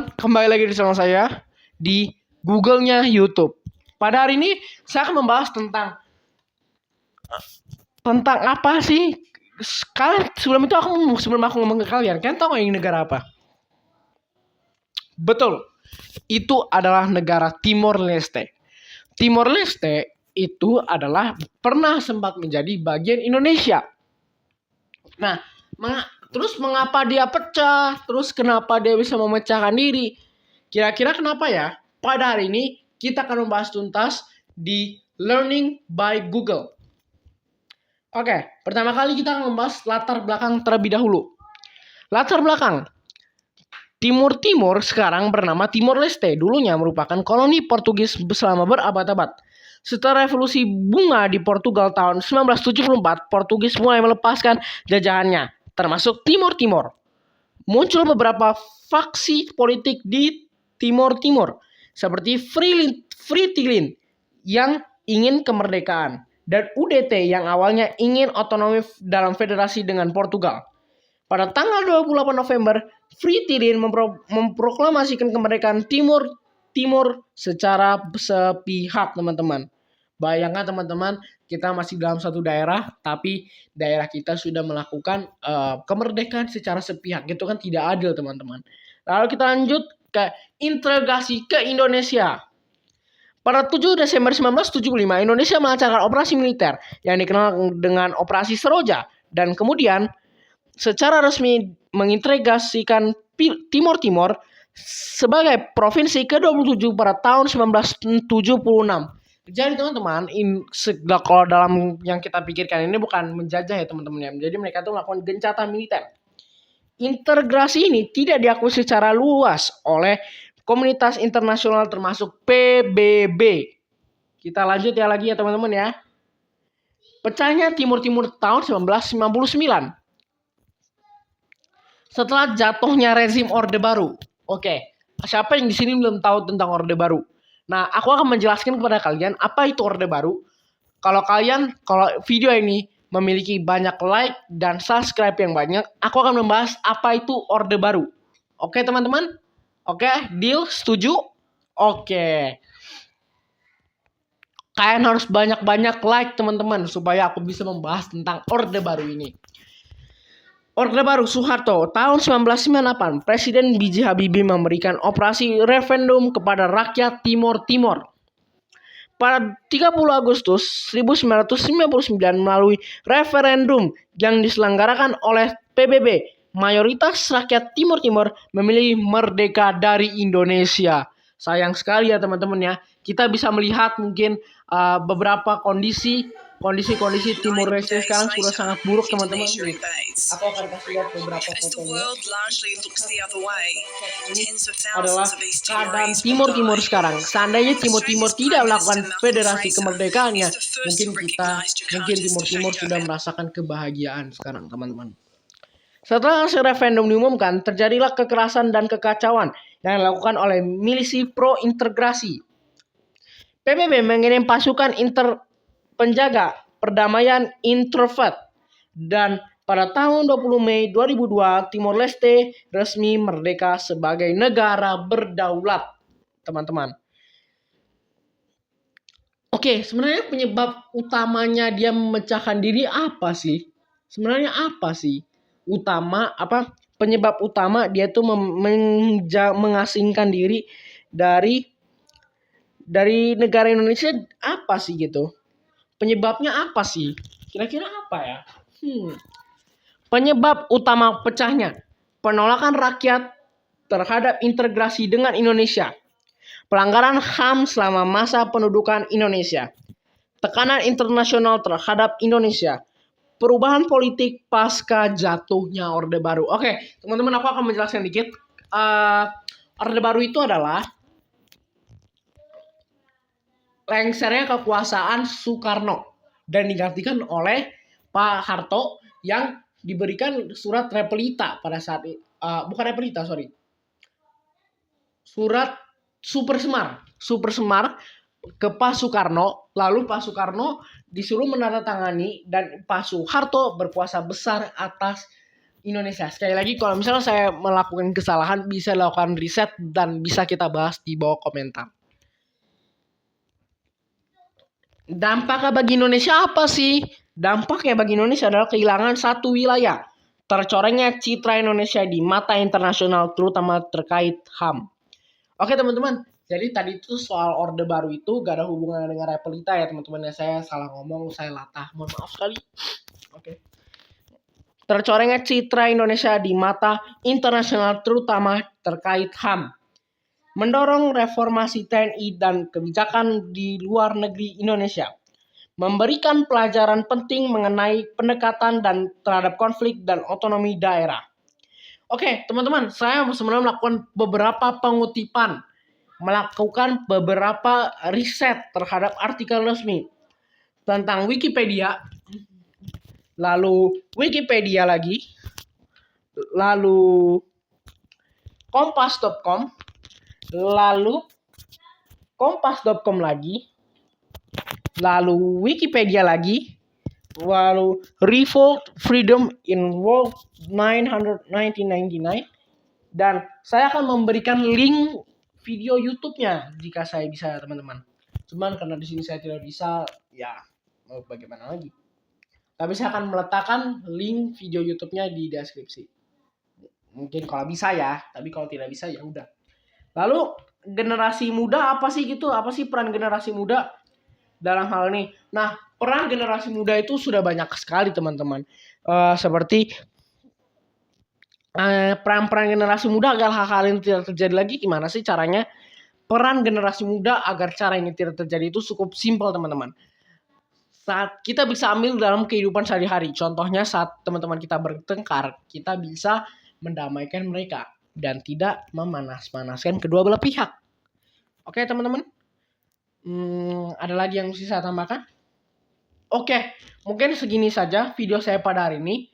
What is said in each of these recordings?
teman-teman, kembali lagi di channel saya di Google-nya YouTube. Pada hari ini saya akan membahas tentang apa sih? Sebelum aku ngomong ke kalian tahu nggak ini negara apa? Betul, itu adalah negara Timor Leste. Timor Leste itu adalah pernah sempat menjadi bagian Indonesia. Nah, terus mengapa dia pecah? Terus kenapa dia bisa memecahkan diri? Kira-kira kenapa ya? Pada hari ini kita akan membahas tuntas di Learning by Google. Oke, pertama kali kita akan membahas latar belakang terlebih dahulu. Latar belakang. Timur Timur sekarang bernama Timor Leste. Dulunya merupakan koloni Portugis selama berabad-abad. Setelah revolusi bunga di Portugal tahun 1974, Portugis mulai melepaskan jajahannya, termasuk Timor Timur. Muncul beberapa faksi politik di Timor Timur, seperti Fretilin yang ingin kemerdekaan, dan UDT yang awalnya ingin otonomi dalam federasi dengan Portugal. Pada tanggal 28 November, Fretilin memproklamasikan kemerdekaan Timur secara sepihak, teman-teman. Bayangkan teman-teman, kita masih dalam satu daerah, tapi daerah kita sudah melakukan kemerdekaan secara sepihak. Itu kan tidak adil, teman-teman. Lalu kita lanjut ke integrasi ke Indonesia. Pada 7 Desember 1975, Indonesia melancarkan operasi militer yang dikenal dengan Operasi Seroja, dan kemudian secara resmi mengintegrasikan Timor Timur sebagai provinsi ke-27 pada tahun 1976. Jadi teman-teman, kalau dalam yang kita pikirkan ini bukan menjajah ya teman-teman ya. Jadi mereka tuh melakukan gencatan militer. Integrasi ini tidak diakui secara luas oleh komunitas internasional termasuk PBB. Kita lanjut ya lagi ya teman-teman ya. Pecahnya Timur Timur tahun 1999. Setelah jatuhnya rezim Orde Baru. Oke, siapa yang di sini belum tahu tentang Orde Baru? Nah, aku akan menjelaskan kepada kalian apa itu Orde Baru. Kalau video ini memiliki banyak like dan subscribe yang banyak, aku akan membahas apa itu Orde Baru. Oke, teman-teman? Oke, deal? Setuju? Oke. Kalian harus banyak-banyak like, teman-teman, supaya aku bisa membahas tentang Orde Baru ini. Orde Baru Soeharto tahun 1998, Presiden B.J. Habibie memberikan operasi referendum kepada rakyat Timor Timur. Pada 30 Agustus 1999 melalui referendum yang diselenggarakan oleh PBB, mayoritas rakyat Timor Timur memilih merdeka dari Indonesia. Sayang sekali ya teman-teman ya, kita bisa melihat mungkin beberapa kondisi Timor Leste sekarang sudah sangat buruk teman-teman. Aku akan kasih lihat beberapa fotonya. Ini adalah keadaan Timor Timur sekarang. Seandainya Timor Timur tidak melakukan federasi kemerdekaannya, mungkin Timor Timur sudah merasakan kebahagiaan sekarang teman-teman. Setelah hasil referendum diumumkan, terjadilah kekerasan dan kekacauan yang dilakukan oleh milisi pro-integrasi. PBB mengirim pasukan penjaga perdamaian introvert, dan pada tahun 20 Mei 2002 Timor Leste resmi merdeka sebagai negara berdaulat, teman-teman. Oke, sebenarnya penyebab utamanya dia memecahkan diri apa sih? Sebenarnya apa sih? Penyebab utama dia tuh mengasingkan diri dari negara Indonesia apa sih gitu? Penyebabnya apa sih? Kira-kira apa ya? Penyebab utama pecahnya, penolakan rakyat terhadap integrasi dengan Indonesia, pelanggaran HAM selama masa pendudukan Indonesia, tekanan internasional terhadap Indonesia, perubahan politik pasca jatuhnya Orde Baru. Oke, teman-teman, aku akan menjelaskan dikit. Orde Baru itu adalah lengsernya kekuasaan Soekarno dan digantikan oleh Pak Harto yang diberikan surat repelita pada saat surat super semar ke Pak Soekarno. Lalu Pak Soekarno disuruh menandatangani dan Pak Soeharto berkuasa besar atas Indonesia. Sekali lagi, kalau misalnya saya melakukan kesalahan, bisa lakukan riset dan bisa kita bahas di bawah komentar. Dampaknya bagi Indonesia apa sih? Dampaknya bagi Indonesia adalah kehilangan satu wilayah. Tercorengnya citra Indonesia di mata internasional, terutama terkait HAM. Oke teman-teman, jadi tadi itu soal Orde Baru itu gak ada hubungan dengan Repelita ya teman-teman. Ya, saya salah ngomong, saya latah. Mohon maaf sekali. Oke. Tercorengnya citra Indonesia di mata internasional, terutama terkait HAM. Mendorong reformasi TNI dan kebijakan di luar negeri Indonesia. Memberikan pelajaran penting mengenai pendekatan dan terhadap konflik dan otonomi daerah. Oke, teman-teman, saya sebenarnya melakukan beberapa pengutipan, melakukan beberapa riset terhadap artikel resmi tentang Wikipedia, lalu Wikipedia lagi, lalu kompas.com, lalu kompas.com lagi, lalu Wikipedia lagi, lalu Revolt Freedom in World 1999, dan saya akan memberikan link video YouTube-nya jika saya bisa teman-teman. Cuman karena di sini saya tidak bisa, ya mau bagaimana lagi. Tapi saya akan meletakkan link video YouTube-nya di deskripsi. Mungkin kalau bisa ya, tapi kalau tidak bisa ya udah. Lalu generasi muda apa sih gitu? Apa sih peran generasi muda dalam hal ini? Nah, peran generasi muda itu sudah banyak sekali teman-teman. Seperti peran-peran generasi muda agar hal-hal ini tidak terjadi lagi, gimana sih caranya? Peran generasi muda agar cara ini tidak terjadi itu cukup simpel teman-teman. Saat kita bisa ambil dalam kehidupan sehari-hari. Contohnya saat teman-teman kita bertengkar, kita bisa mendamaikan mereka dan tidak memanas-manaskan kedua belah pihak. Oke teman-teman? Ada lagi yang mesti saya tambahkan? Oke, mungkin segini saja video saya pada hari ini.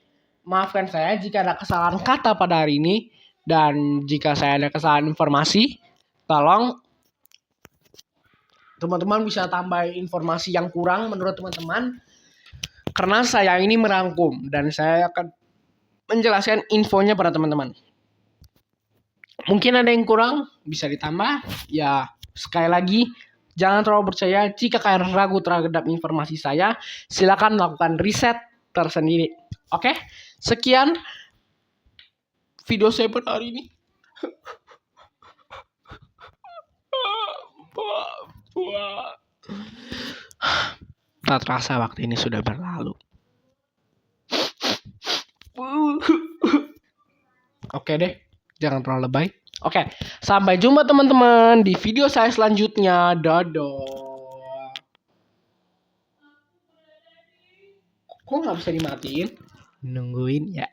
Maafkan saya jika ada kesalahan kata pada hari ini. Dan jika saya ada kesalahan informasi, tolong teman-teman bisa tambah informasi yang kurang menurut teman-teman. Karena saya ini merangkum dan saya akan menjelaskan infonya pada teman-teman. Mungkin ada yang kurang, bisa ditambah. Ya, sekali lagi, jangan terlalu percaya. Jika kalian ragu terhadap informasi saya, silakan melakukan riset tersendiri. Oke, sekian video saya pada hari ini. Tak terasa waktu ini sudah berlalu. Oke deh, jangan terlalu lebay. Oke, sampai jumpa teman-teman di video saya selanjutnya. Dadah. Kok nggak bisa dimatiin? Nungguin ya.